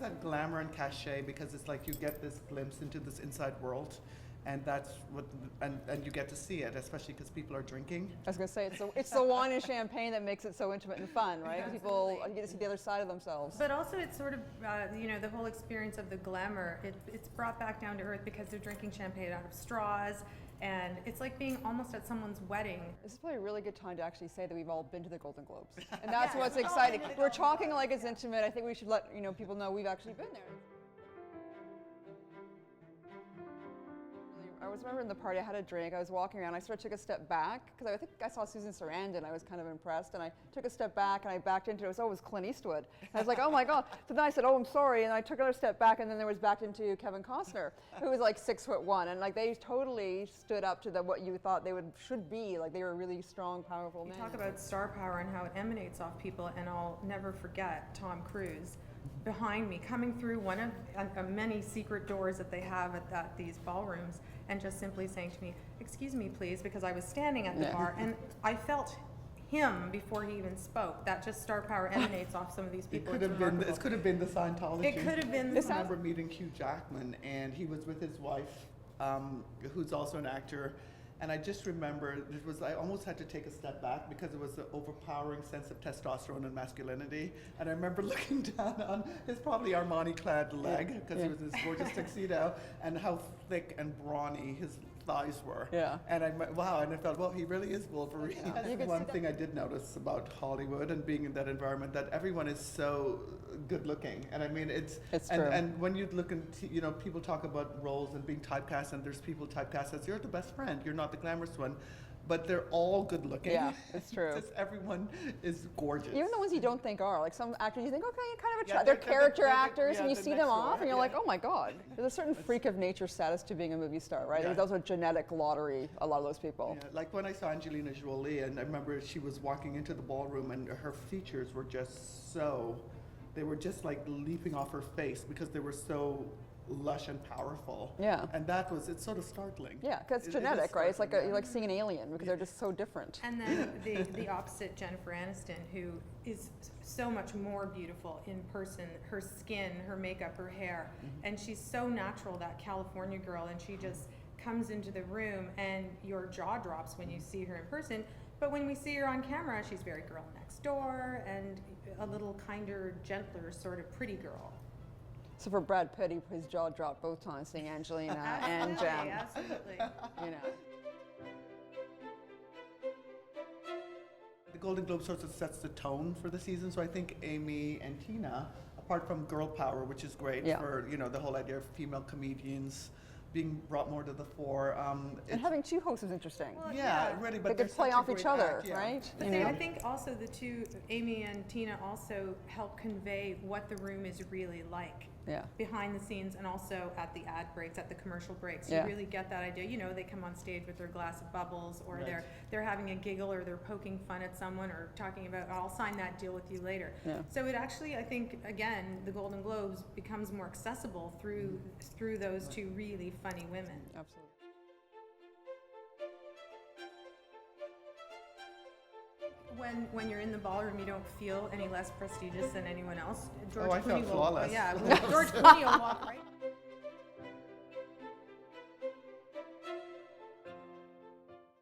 that glamour and cachet because it's like you get this glimpse into this inside world, and that's what, and you get to see it, especially because people are drinking. I was going to say, it's the wine and champagne that makes it so intimate and fun, right? People get to see the other side of themselves. But also it's sort of, the whole experience of the glamour, it's brought back down to earth because they're drinking champagne out of straws, and it's like being almost at someone's wedding. This is probably a really good time to actually say that we've all been to the Golden Globes. And that's what's exciting. We're talking like it's intimate. I think we should let people know we've actually been there. I was remembering the party, I had a drink, I was walking around, I sort of took a step back, because I think I saw Susan Sarandon, I was kind of impressed, and I took a step back and I backed into it. It was Clint Eastwood. And I was like, oh my God. So then I said, oh, I'm sorry, and I took another step back, and then there was backed into Kevin Costner, who was like 6'1", and like they totally stood up to what you thought they should be, like they were really strong, powerful men. You talk about star power and how it emanates off people, and I'll never forget Tom Cruise behind me coming through one of many secret doors that they have at these ballrooms, and just simply saying to me, excuse me please, because I was standing at the bar, and I felt him before he even spoke. That just star power emanates off some of these people. It could have been the Scientology. It could have been. I remember meeting Hugh Jackman, and he was with his wife, who's also an actor. And I just remember I almost had to take a step back because it was the overpowering sense of testosterone and masculinity. And I remember looking down on his probably Armani-clad leg, because it was this gorgeous tuxedo, and how thick and brawny his thighs were. Yeah. And I felt, well, he really is Wolverine. Yeah. That's one thing I did notice about Hollywood and being in that environment, that everyone is so good looking. And I mean, it's true. And when you look into, people talk about roles and being typecast, and there's people typecast as you're the best friend, you're not the glamorous one, but they're all good looking. Yeah, it's true. Just everyone is gorgeous. Even the ones you don't think are, like some actors you think, okay, kind of Yeah, they're character actors, yeah, and you the see next them door, off, and you're yeah. like, oh my God. There's a certain freak of nature status to being a movie star, right? Yeah. There's also a genetic lottery, a lot of those people. Yeah, like when I saw Angelina Jolie, and I remember she was walking into the ballroom, and her features were just they were just like leaping off her face because they were so lush and powerful. Yeah. And it's sort of startling. Yeah, because it's genetic, right? It's like you're like seeing an alien because they're just so different. And then the opposite, Jennifer Aniston, who is so much more beautiful in person, her skin, her makeup, her hair, and she's so natural, that California girl, and she just comes into the room and your jaw drops when you see her in person. But when we see her on camera, she's very girl next door and a little kinder, gentler sort of pretty girl. So for Brad Pitt, his jaw dropped both times seeing Angelina and Jen. Absolutely. The Golden Globe sort of sets the tone for the season, so I think Amy and Tina, apart from girl power, which is great for the whole idea of female comedians being brought more to the fore. And having two hosts is interesting. Well, really, but they could play off each other, act, right? But I think also the two, Amy and Tina, also help convey what the room is really like. Yeah. Behind the scenes, and also at the ad breaks, at the commercial breaks. Yeah. You really get that idea. They come on stage with their glass of bubbles, or they're having a giggle, or they're poking fun at someone, or talking about, I'll sign that deal with you later. Yeah. So it actually, I think, again, the Golden Globes becomes more accessible through those two really funny women. Absolutely. When you're in the ballroom, you don't feel any less prestigious than anyone else. George I felt Clooney flawless. George Clooney will walk right